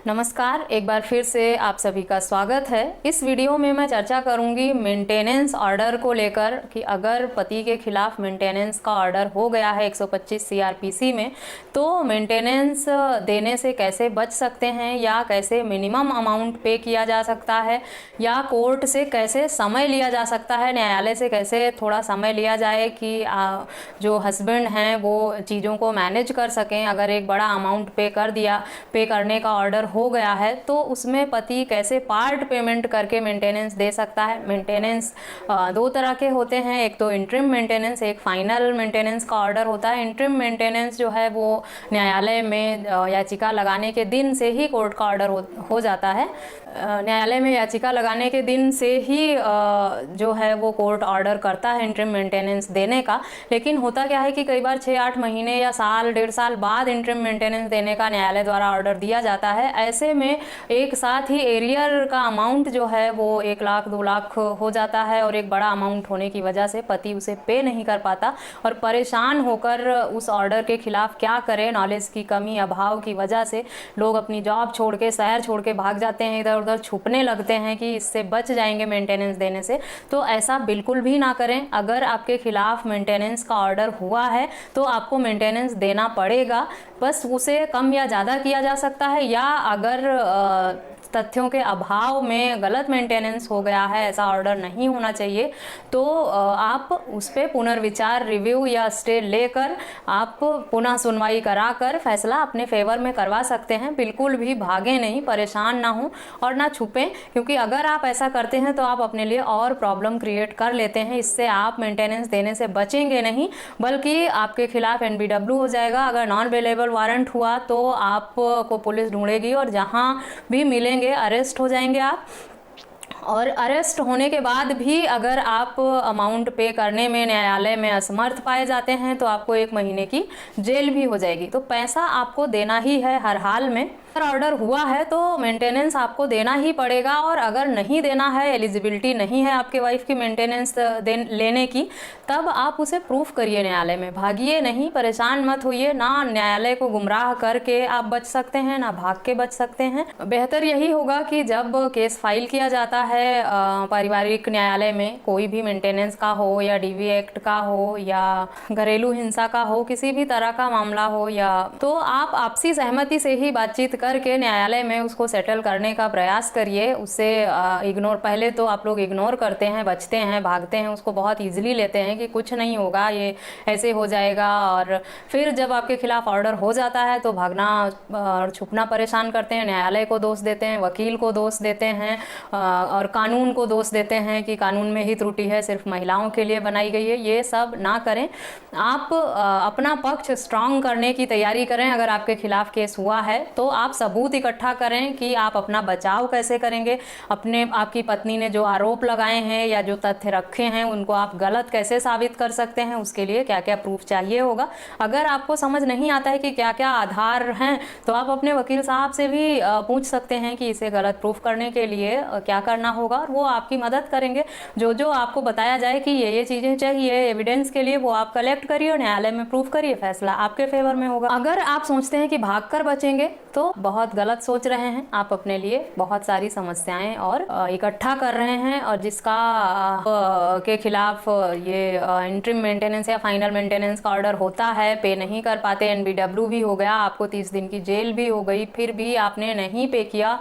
नमस्कार, एक बार फिर से आप सभी का स्वागत है। इस वीडियो में मैं चर्चा करूंगी मेंटेनेंस ऑर्डर को लेकर कि अगर पति के खिलाफ मेंटेनेंस का ऑर्डर हो गया है 125 सीआरपीसी में, तो मेंटेनेंस देने से कैसे बच सकते हैं या कैसे मिनिमम अमाउंट पे किया जा सकता है या कोर्ट से कैसे समय लिया जा सकता है, न्यायालय से कैसे थोड़ा समय लिया जाए कि जो हस्बैंड हैं वो चीज़ों को मैनेज कर सकें। अगर एक बड़ा अमाउंट पे करने का ऑर्डर हो गया है तो उसमें पति कैसे पार्ट पेमेंट करके मेंटेनेंस दे सकता है। मेंटेनेंस दो तरह के होते हैं, एक तो इंटरिम मेंटेनेंस, एक फाइनल मेंटेनेंस का ऑर्डर होता है। इंटरिम मेंटेनेंस जो है वो न्यायालय में याचिका लगाने के दिन से ही कोर्ट का ऑर्डर हो जाता है। न्यायालय में याचिका लगाने के दिन से ही जो है वो कोर्ट ऑर्डर करता है इंटरिम मेंटेनेंस देने का। लेकिन होता क्या है कि कई बार 6-8 महीने या साल 1.5 साल बाद इंटरिम मेंटेनेंस देने का न्यायालय द्वारा ऑर्डर दिया जाता है। ऐसे में एक साथ ही एरियर का अमाउंट जो है वो 1 लाख 2 लाख हो जाता है और एक बड़ा अमाउंट होने की वजह से पति उसे पे नहीं कर पाता और परेशान होकर उस ऑर्डर के खिलाफ क्या करें। नॉलेज की कमी, अभाव की वजह से लोग अपनी जॉब छोड़ के, शहर छोड़ के भाग जाते हैं, इधर उधर छुपने लगते हैं कि इससे बच जाएंगे मेंटेनेंस देने से। तो ऐसा बिल्कुल भी ना करें। अगर आपके खिलाफ मेंटेनेंस का ऑर्डर हुआ है तो आपको मेंटेनेंस देना पड़ेगा। बस उसे कम या ज़्यादा किया जा सकता है, या अगर तथ्यों के अभाव में गलत मेंटेनेंस हो गया है, ऐसा ऑर्डर नहीं होना चाहिए, तो आप उस पर पुनर्विचार, रिव्यू या स्टे लेकर आप पुनः सुनवाई कराकर फैसला अपने फेवर में करवा सकते हैं। बिल्कुल भी भागें नहीं, परेशान ना हो और ना छुपें, क्योंकि अगर आप ऐसा करते हैं तो आप अपने लिए और प्रॉब्लम क्रिएट कर लेते हैं। इससे आप मेंटेनेंस देने से बचेंगे नहीं, बल्कि आपके खिलाफ एनबीडब्ल्यू हो जाएगा। अगर नॉन अवेलेबल वारंट हुआ तो आपको पुलिस ढूंढेगी और जहां भी मिलेंगे अरेस्ट हो जाएंगे आप। और अरेस्ट होने के बाद भी अगर आप अमाउंट पे करने में न्यायालय में असमर्थ पाए जाते हैं तो आपको 1 महीने की जेल भी हो जाएगी। तो पैसा आपको देना ही है हर हाल में। अगर ऑर्डर हुआ है तो मेंटेनेंस आपको देना ही पड़ेगा, और अगर नहीं देना है, एलिजिबिलिटी नहीं है आपके वाइफ की मेंटेनेंस लेने की, तब आप उसे प्रूफ करिए न्यायालय में। भागिए नहीं, परेशान मत होइए। ना न्यायालय को गुमराह करके आप बच सकते हैं, ना भाग के बच सकते हैं। बेहतर यही होगा कि जब केस फाइल किया जाता है पारिवारिक न्यायालय में, कोई भी मेंटेनेंस का हो या डीवी एक्ट का हो या घरेलू हिंसा का हो, किसी भी तरह का मामला हो, या तो आप आपसी सहमति से ही बातचीत करके न्यायालय में उसको सेटल करने का प्रयास करिए। उससे इग्नोर, पहले तो आप लोग इग्नोर करते हैं, बचते हैं, भागते हैं, उसको बहुत ईजिली लेते हैं कि कुछ नहीं होगा, ये ऐसे हो जाएगा। और फिर जब आपके खिलाफ ऑर्डर हो जाता है तो भागना और छुपना परेशान करते हैं, न्यायालय को दोष देते हैं, वकील को दोष देते हैं और कानून को दोष देते हैं कि कानून में ही त्रुटि है, सिर्फ महिलाओं के लिए बनाई गई है। ये सब ना करें। आप अपना पक्ष स्ट्रांग करने की तैयारी करें। अगर आपके खिलाफ केस हुआ है तो आप सबूत इकट्ठा करें कि आप अपना बचाव कैसे करेंगे। आपकी पत्नी ने जो आरोप लगाए हैं या जो तथ्य रखे हैं उनको आप गलत कैसे साबित कर सकते हैं, उसके लिए क्या क्या प्रूफ चाहिए होगा। अगर आपको समझ नहीं आता है कि क्या क्या आधार हैं तो आप अपने वकील साहब से भी पूछ सकते हैं कि इसे गलत प्रूफ करने के लिए क्या करना होगा, और वो आपकी मदद करेंगे। जो जो आपको बताया जाए कि ये चीज़ें चाहिए एविडेंस के लिए, वो आप कलेक्ट करिए और न्यायालय में प्रूफ करिए, फैसला आपके फेवर में होगा। अगर आप सोचते हैं कि भागकर बचेंगे तो बहुत गलत सोच रहे हैं। आप अपने लिए बहुत सारी समस्याएं और इकट्ठा कर रहे हैं, और जिसका के खिलाफ ये इंटरिम मेंटेनेंस या फाइनल मेंटेनेंस का ऑर्डर होता है, पे नहीं कर पाते, एनबीडब्ल्यू भी हो गया, आपको 30 दिन की जेल भी हो गई, फिर भी आपने नहीं पे किया,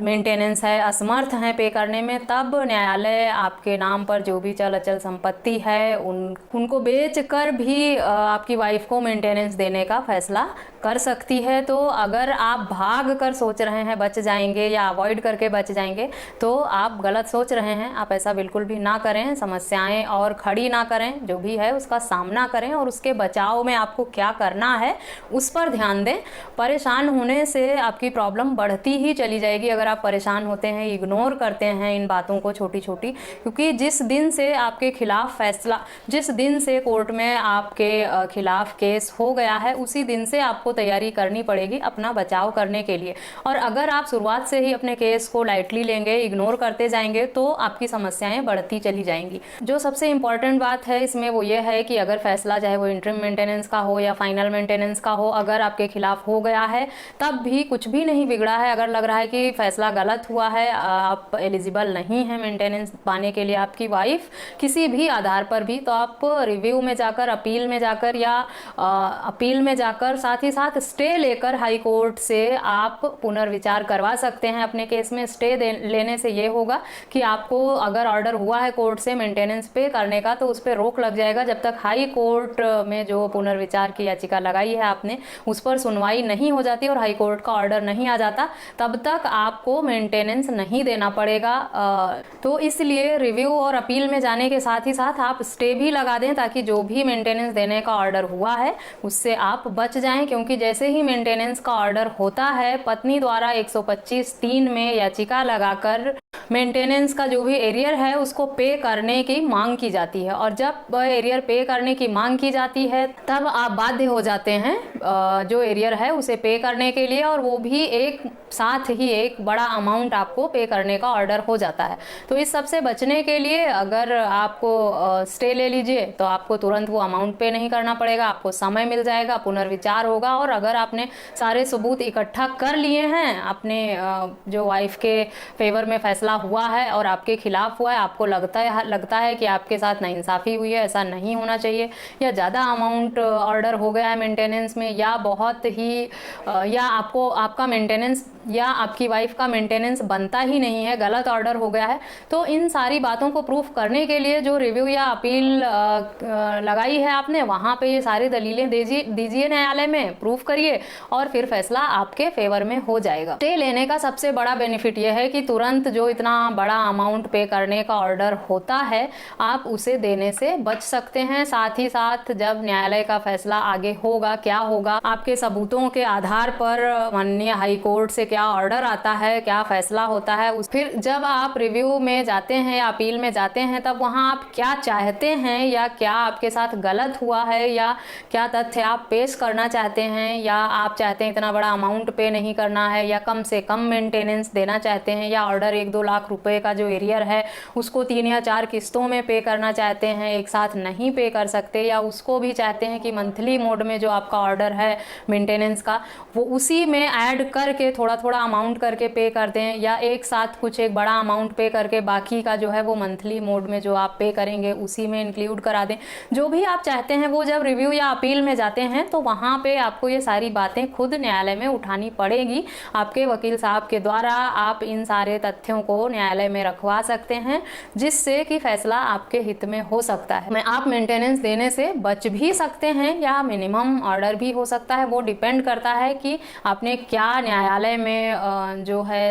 मेंटेनेंस है, असमर्थ हैं पे करने में, तब न्यायालय आपके नाम पर जो भी चल अचल संपत्ति है उनको बेच कर भी आपकी वाइफ को मेंटेनेंस देने का फैसला कर सकती है। तो अगर आप भाग कर सोच रहे हैं बच जाएंगे या अवॉइड करके बच जाएंगे तो आप गलत सोच रहे हैं। आप ऐसा बिल्कुल भी ना करें। समस्याएं और खड़ी ना करें, जो भी है उसका सामना करें और उसके बचाव में आपको क्या करना है उस पर ध्यान दें। परेशान होने से आपकी प्रॉब्लम बढ़ती ही चली जाएगी अगर आप परेशान होते हैं, इग्नोर करते हैं इन बातों को छोटी छोटी। क्योंकि जिस दिन से आपके खिलाफ फैसला, जिस दिन से कोर्ट में आपके खिलाफ केस हो गया है, उसी दिन से आपको तैयारी करनी पड़ेगी अपना बचाव करने के लिए। और अगर आप शुरुआत से ही अपने केस को लाइटली लेंगे, इग्नोर करते जाएंगे, तो आपकी समस्याएं बढ़ती चली जाएंगी। जो सबसे इंपॉर्टेंट बात है इसमें वो ये है कि अगर फैसला चाहे वो इंटरिम मेंटेनेंस का हो या फाइनल मेंटेनेंस का हो, अगर आपके खिलाफ हो गया है तब भी कुछ भी नहीं बिगड़ा है। अगर लग रहा है कि फैसला गलत हुआ है, आप एलिजिबल नहीं है मेंटेनेंस पाने के लिए, आपकी वाइफ किसी भी आधार पर भी, तो आप रिव्यू में जाकर, अपील में जाकर या अपील में जाकर साथ ही साथ स्टे लेकर हाई कोर्ट से आप पुनर्विचार करवा सकते हैं अपने केस में। स्टे लेने से ये होगा कि आपको अगर ऑर्डर हुआ है कोर्ट से मेंटेनेंस पे करने का तो उस पर रोक लग जाएगा। जब तक हाई कोर्ट में जो पुनर्विचार की याचिका लगाई है आपने उस पर सुनवाई नहीं हो जाती और हाई कोर्ट का ऑर्डर नहीं आ जाता, तब तक आपको मेंटेनेंस नहीं देना पड़ेगा। तो इसलिए रिव्यू और अपील में जाने के साथ ही साथ आप स्टे भी लगा दें ताकि जो भी मेंटेनेंस देने का ऑर्डर हुआ है उससे आप बच जाएं। क्योंकि जैसे ही मेंटेनेंस का ऑर्डर होता है, पत्नी द्वारा 125(3) में याचिका लगाकर मेंटेनेंस का जो भी एरियर है उसको पे करने की मांग की जाती है। और जब एरियर पे करने की मांग की जाती है तब आप बाध्य हो जाते हैं जो एरियर है उसे पे करने के लिए, और वो भी एक साथ ही एक बड़ा अमाउंट आपको पे करने का ऑर्डर हो जाता है। तो इस सब से बचने के लिए अगर आपको स्टे ले लीजिए तो आपको तुरंत वो अमाउंट पे नहीं करना पड़ेगा, आपको समय मिल जाएगा, पुनर्विचार होगा। और अगर आपने सारे सबूत इकट्ठा कर लिए हैं, अपने जो वाइफ के फेवर में फैसला हुआ है और आपके खिलाफ हुआ है, आपको लगता है कि आपके साथ नाइंसाफ़ी हुई है, ऐसा नहीं होना चाहिए, या ज़्यादा अमाउंट ऑर्डर हो गया है मेंटेनेंस में, या बहुत ही या आपका मेंटेनेंस या आपकी वाइफ का मेंटेनेंस बनता ही नहीं है, गलत ऑर्डर हो गया है, तो इन सारी बातों को प्रूफ करने के लिए जो रिव्यू या अपील लगाई है आपने, वहाँ पे ये सारी दलीलें दीजिए न्यायालय में, प्रूफ करिए और फिर फैसला आपके फेवर में हो जाएगा। स्टे लेने का सबसे बड़ा बेनिफिट यह है कि तुरंत जो इतना बड़ा अमाउंट पे करने का ऑर्डर होता है आप उसे देने से बच सकते हैं। साथ ही साथ जब न्यायालय का फैसला आगे होगा, क्या होगा, आपके सबूतों के आधार पर माननीय हाई कोर्ट से क्या ऑर्डर आता है, क्या फैसला होता है, फिर जब आप रिव्यू में जाते हैं या अपील में जाते हैं तब वहाँ आप क्या चाहते हैं या क्या आपके साथ गलत हुआ है या क्या तथ्य आप पेश करना चाहते हैं, या आप चाहते हैं इतना बड़ा अमाउंट पे नहीं करना है या कम से कम मेंटेनेंस देना चाहते हैं, या ऑर्डर 1-2 लाख रुपए का जो एरियर है उसको 3 या 4 किस्तों में पे करना चाहते हैं, एक साथ नहीं पे कर सकते, या उसको भी चाहते हैं कि मंथली मोड में जो आपका ऑर्डर है मेंटेनेंस का वो उसी में ऐड करके थोड़ा थोड़ा अमाउंट करके पे कर दें, या एक साथ कुछ एक बड़ा अमाउंट पे करके बाकी का जो है वो मंथली मोड में जो आप पे करेंगे उसी में इंक्लूड करा दें। जो भी आप चाहते हैं वो जब रिव्यू या अपील में जाते हैं तो वहाँ पे आपको ये सारी बातें खुद न्यायालय में उठानी पड़ेगी। आपके वकील साहब के द्वारा आप इन सारे तथ्यों को न्यायालय में रखवा सकते हैं जिससे कि फैसला आपके हित में हो सकता है। आप मेंटेनेंस देने से बच भी सकते हैं या मिनिमम ऑर्डर भी हो सकता है, वो डिपेंड करता है कि आपने क्या न्यायालय में जो है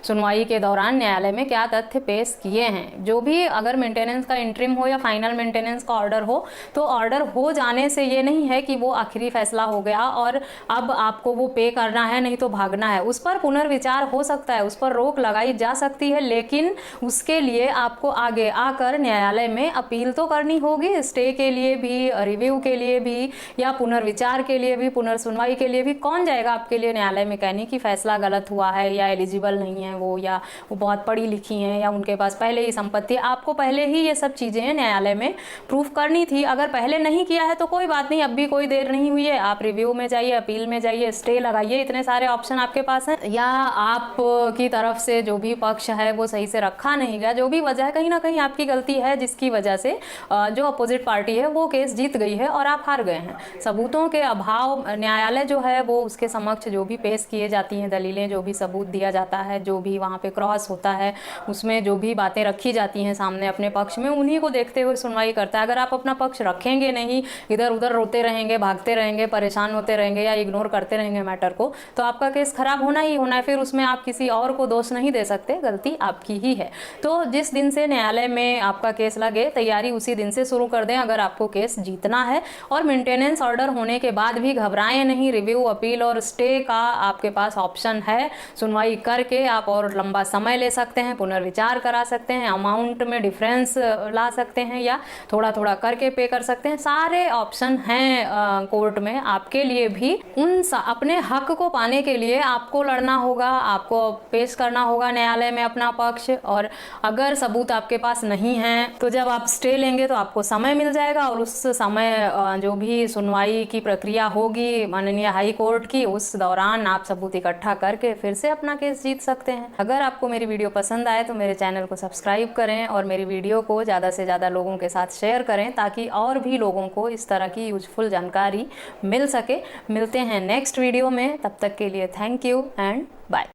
सुनवाई के दौरान न्यायालय में क्या तथ्य पेश किए हैं। जो भी अगर मेंटेनेंस का इंटरिम हो या फाइनल मेंटेनेंस का ऑर्डर हो तो ऑर्डर हो जाने से ये नहीं है कि वो आखिरी फैसला हो गया और अब आपको वो पे करना है नहीं तो भागना है। उस पर पुनर्विचार हो सकता है, उस पर रोक लगाई जा सकती है, लेकिन उसके लिए आपको आगे आकर न्यायालय में अपील तो करनी होगी, स्टे के लिए भी, रिव्यू के लिए भी, या पुनर्विचार के लिए भी, पुनर्सुनवाई के लिए भी। कौन जाएगा आपके लिए न्यायालय में कहने की फैसला गलत हुआ है या एलिजिबल नहीं है वो, या वो बहुत पढ़ी लिखी हैं या उनके पास पहले ही संपत्ति। आपको पहले ही ये सब चीज़ें न्यायालय में प्रूफ करनी थी। अगर पहले नहीं किया है तो कोई बात नहीं, अब भी कोई देर नहीं हुई है, आप रिव्यू में जाइए, अपील में जाइए, स्टे लगाइए, इतने सारे ऑप्शन आपके पास हैं। या आप की तरफ से जो भी पक्ष है वो सही से रखा नहीं गया, जो भी वजह है, कहीं ना कहीं आपकी गलती है जिसकी वजह से जो अपोजिट पार्टी है वो केस जीत गई है और आप हार गए हैं। सबूतों के अभाव न्यायालय जो है वो उसके समक्ष जो भी पेश किए जाती हैं दलीलें, जो भी सबूत दिया जाता है, जो भी वहाँ पे क्रॉस होता है, उसमें जो भी बातें रखी जाती हैं सामने अपने पक्ष में, उन्हीं को देखते हुए सुनवाई करता है। अगर आप अपना पक्ष रखेंगे नहीं, इधर उधर रोते रहेंगे, भागते रहेंगे, परेशान होते रहेंगे या इग्नोर करते रहेंगे मैटर को, तो आपका केस खराब होना ही होना है। फिर उसमें आप किसी और को दोष नहीं दे सकते, गलती तैयारी आपकी ही है। तो जिस दिन से न्यायालय में आपका केस लगे, तैयारी उसी दिन से शुरू कर दें अगर आपको केस जीतना है। और मेंटेनेंस ऑर्डर होने के बाद भी घबराएं नहीं, रिव्यू, अपील और स्टे का आपके पास ऑप्शन है। सुनवाई करके आप और लंबा समय ले सकते हैं, पुनर्विचार करा सकते हैं, अमाउंट में डिफरेंस ला सकते हैं या थोड़ा थोड़ा करके पे कर सकते हैं। सारे ऑप्शन हैं कोर्ट में आपके लिए भी। अपने हक को पाने के लिए आपको लड़ना होगा, आपको पेश करना होगा न्यायालय में अपना पक्ष। और अगर सबूत आपके पास नहीं है तो जब आप स्टे लेंगे तो आपको समय मिल जाएगा और उस समय जो भी सुनवाई की प्रक्रिया होगी माननीय हाई कोर्ट की, उस दौरान आप सबूत इकट्ठा करके फिर से अपना केस जीत सकते हैं। अगर आपको मेरी वीडियो पसंद आए तो मेरे चैनल को सब्सक्राइब करें और मेरी वीडियो को ज़्यादा से ज़्यादा लोगों के साथ शेयर करें ताकि और भी लोगों को इस तरह की यूजफुल जानकारी मिल सके। मिलते हैं नेक्स्ट वीडियो में, तब तक के लिए थैंक यू एंड बाय।